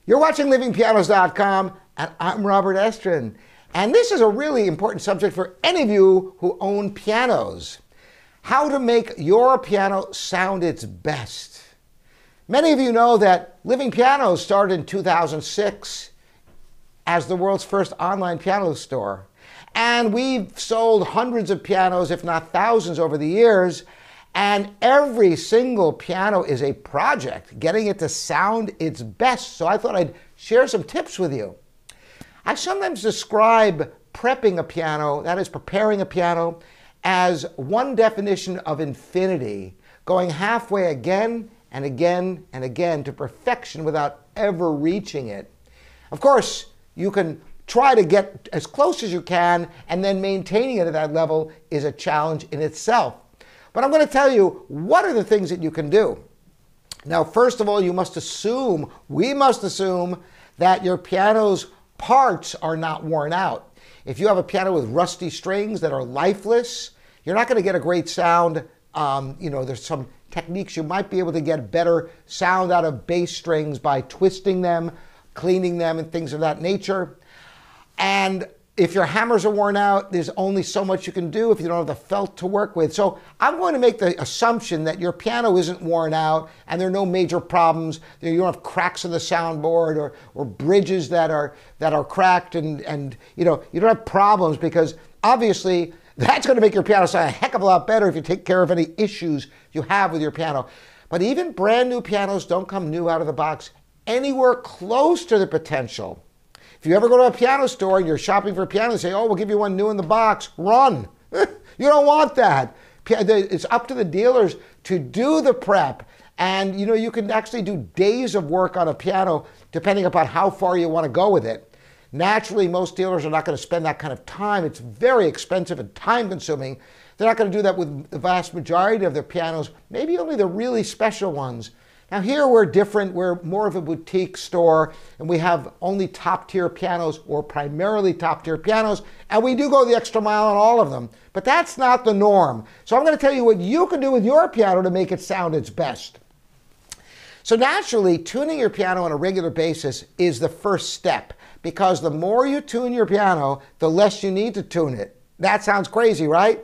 You're watching LivingPianos.com, and I'm Robert Estrin. And this is a really important subject for any of you who own pianos. How to make your piano sound its best. Many of you know that Living Pianos started in 2006 as the world's first online piano store. And we've sold hundreds of pianos, if not thousands, over the years. And every single piano is a project, getting it to sound its best. So I thought I'd share some tips with you. I sometimes describe prepping a piano, that is preparing a piano, as one definition of infinity, going halfway again and again and again to perfection without ever reaching it. Of course, you can try to get as close as you can, and then maintaining it at that level is a challenge in itself. But I'm going to tell you what are the things that you can do. Now, first of all, we must assume that your piano's parts are not worn out. If you have a piano with rusty strings that are lifeless, you're not going to get a great sound. There's some techniques you might be able to get better sound out of bass strings by twisting them, cleaning them, and things of that nature. And if your hammers are worn out, there's only so much you can do if you don't have the felt to work with. So I'm going to make the assumption that your piano isn't worn out and there are no major problems. You don't have cracks in the soundboard or bridges that are cracked, and you don't have problems, because obviously that's going to make your piano sound a heck of a lot better if you take care of any issues you have with your piano. But even brand new pianos don't come new out of the box anywhere close to the potential. If you ever go to a piano store and you're shopping for a piano and say, oh, we'll give you one new in the box, run. You don't want that. It's up to the dealers to do the prep. And you can actually do days of work on a piano depending upon how far you want to go with it. Naturally, most dealers are not going to spend that kind of time. It's very expensive and time consuming. They're not going to do that with the vast majority of their pianos, maybe only the really special ones. Now here we're different. We're more of a boutique store, and we have only top-tier pianos, or primarily top-tier pianos, and we do go the extra mile on all of them. But that's not the norm. So I'm going to tell you what you can do with your piano to make it sound its best. So naturally, tuning your piano on a regular basis is the first step, because the more you tune your piano, the less you need to tune it. That sounds crazy, right?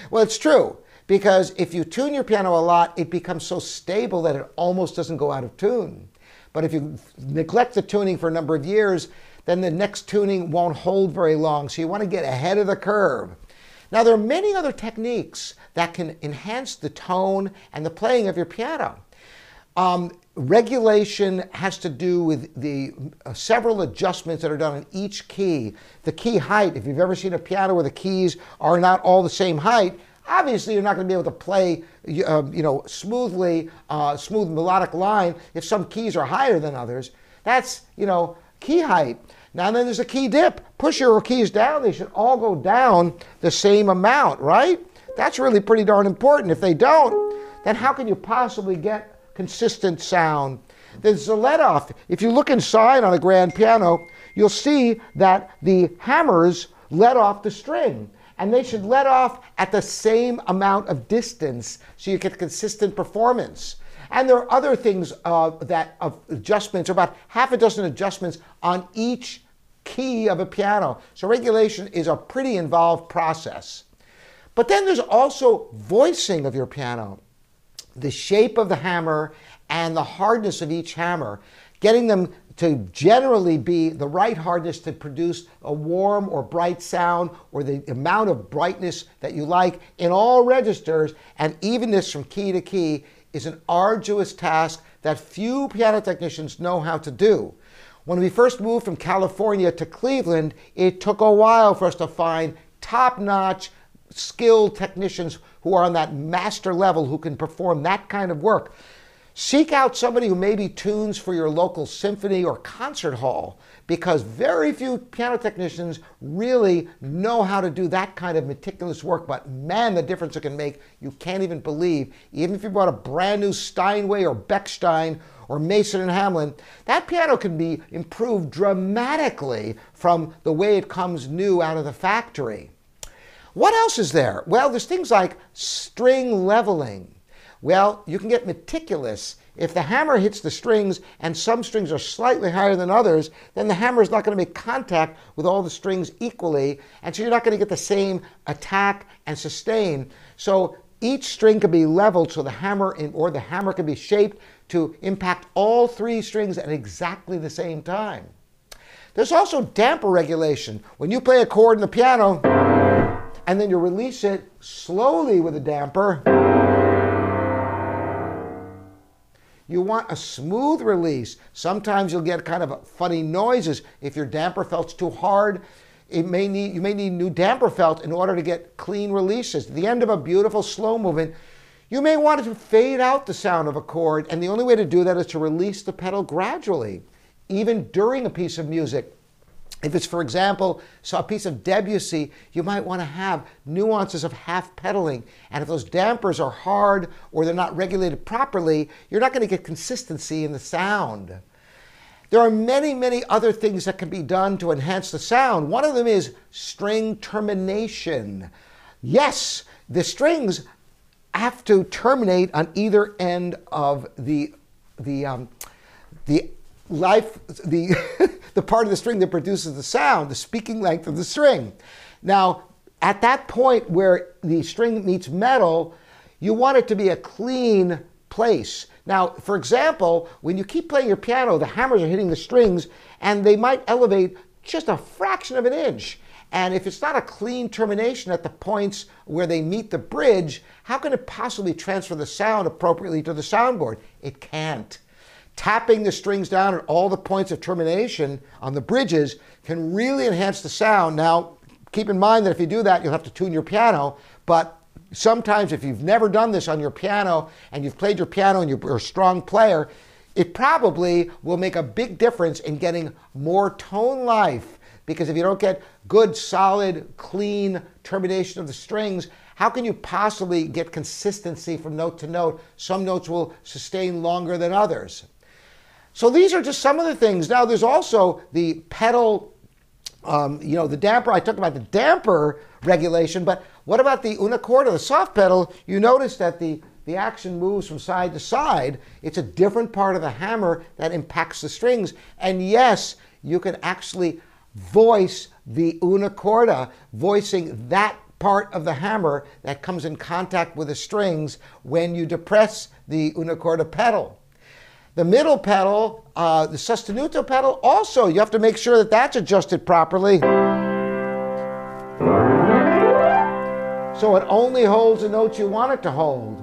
Well, it's true. Because if you tune your piano a lot, it becomes so stable that it almost doesn't go out of tune. But if you neglect the tuning for a number of years, then the next tuning won't hold very long. So you want to get ahead of the curve. Now, there are many other techniques that can enhance the tone and the playing of your piano. Regulation has to do with the several adjustments that are done in each key. The key height, if you've ever seen a piano where the keys are not all the same height, obviously, you're not going to be able to play, smoothly, smooth melodic line if some keys are higher than others. That's, key height. Now then there's a key dip. Push your keys down. They should all go down the same amount, right? That's really pretty darn important. If they don't, then how can you possibly get consistent sound? There's a let-off. If you look inside on a grand piano, you'll see that the hammers let off the string. And they should let off at the same amount of distance so you get consistent performance. And there are other things adjustments, about half a dozen adjustments on each key of a piano. So regulation is a pretty involved process. But then there's also voicing of your piano. The shape of the hammer and the hardness of each hammer, getting them to generally be the right hardness to produce a warm or bright sound, or the amount of brightness that you like in all registers, and evenness from key to key is an arduous task that few piano technicians know how to do. When we first moved from California to Cleveland, it took a while for us to find top-notch, skilled technicians who are on that master level who can perform that kind of work. Seek out somebody who maybe tunes for your local symphony or concert hall, because very few piano technicians really know how to do that kind of meticulous work. But man, the difference it can make, you can't even believe. Even if you bought a brand new Steinway or Bechstein or Mason and Hamlin, that piano can be improved dramatically from the way it comes new out of the factory. What else is there? Well, there's things like string leveling. Well, you can get meticulous If the hammer hits the strings and some strings are slightly higher than others, then the hammer is not going to make contact with all the strings equally, and so you're not going to get the same attack and sustain. So each string can be leveled so the hammer can be shaped to impact all three strings at exactly the same time. There's also damper regulation. When you play a chord in the piano and then you release it slowly with a damper, you want a smooth release. Sometimes you'll get kind of funny noises. If your damper felt's too hard, you may need new damper felt in order to get clean releases. At the end of a beautiful slow movement, you may want to fade out the sound of a chord, and the only way to do that is to release the pedal gradually, even during a piece of music. If it's, for example, a piece of Debussy, you might want to have nuances of half pedaling. And if those dampers are hard or they're not regulated properly, you're not going to get consistency in the sound. There are many, many other things that can be done to enhance the sound. One of them is string termination. Yes, the strings have to terminate on either end of the part of the string that produces the sound, the speaking length of the string. Now, at that point where the string meets metal, you want it to be a clean place. Now, for example, when you keep playing your piano, the hammers are hitting the strings and they might elevate just a fraction of an inch. And if it's not a clean termination at the points where they meet the bridge, how can it possibly transfer the sound appropriately to the soundboard? It can't. Tapping the strings down at all the points of termination on the bridges can really enhance the sound. Now, keep in mind that if you do that, you'll have to tune your piano, but sometimes if you've never done this on your piano and you've played your piano and you're a strong player, it probably will make a big difference in getting more tone life. Because if you don't get good, solid, clean termination of the strings, how can you possibly get consistency from note to note? Some notes will sustain longer than others. So these are just some of the things. Now there's also the pedal, the damper. I talked about the damper regulation, but what about the una corda, the soft pedal? You notice that the action moves from side to side. It's a different part of the hammer that impacts the strings. And yes, you can actually voice the una corda, voicing that part of the hammer that comes in contact with the strings when you depress the una corda pedal. The middle pedal, the sostenuto pedal, also you have to make sure that that's adjusted properly, so it only holds the notes you want it to hold.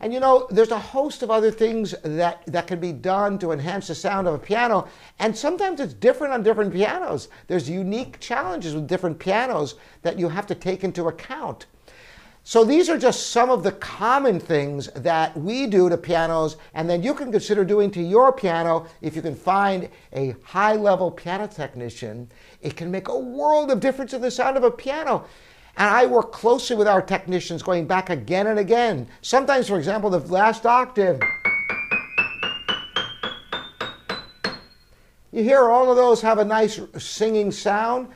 And you know, there's a host of other things that can be done to enhance the sound of a piano, and sometimes it's different on different pianos. There's unique challenges with different pianos that you have to take into account. So these are just some of the common things that we do to pianos, and then you can consider doing to your piano. If you can find a high-level piano technician, it can make a world of difference in the sound of a piano. And I work closely with our technicians going back again and again. Sometimes, for example, the last octave, you hear all of those have a nice singing sound,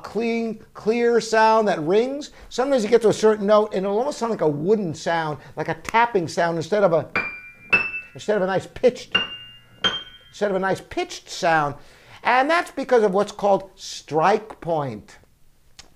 clean, clear sound that rings. Sometimes you get to a certain note and it'll almost sound like a wooden sound, like a tapping sound instead of a nice pitched sound. And that's because of what's called strike point.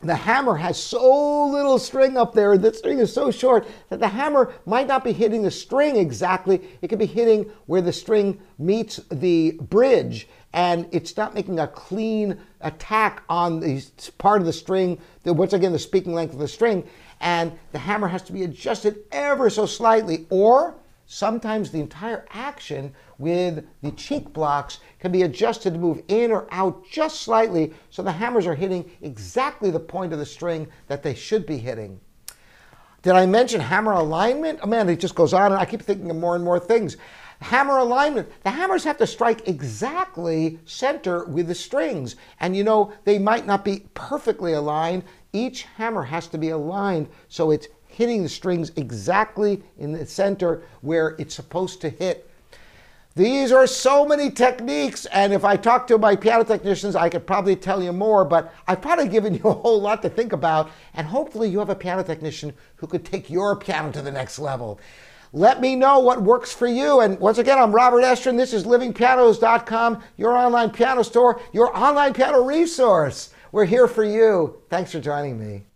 The hammer has so little string up there, the string is so short that the hammer might not be hitting the string exactly. It could be hitting where the string meets the bridge, and it's not making a clean attack on the part of the string, once again, the speaking length of the string, and the hammer has to be adjusted ever so slightly, or sometimes the entire action with the cheek blocks can be adjusted to move in or out just slightly so the hammers are hitting exactly the point of the string that they should be hitting. Did I mention hammer alignment? Oh man, it just goes on and I keep thinking of more and more things. Hammer alignment. The hammers have to strike exactly center with the strings. And you know, they might not be perfectly aligned. Each hammer has to be aligned so it's hitting the strings exactly in the center where it's supposed to hit. These are so many techniques, and if I talk to my piano technicians, I could probably tell you more, but I've probably given you a whole lot to think about, and hopefully you have a piano technician who could take your piano to the next level. Let me know what works for you. And once again, I'm Robert Estrin. This is livingpianos.com, your online piano store, your online piano resource. We're here for you. Thanks for joining me.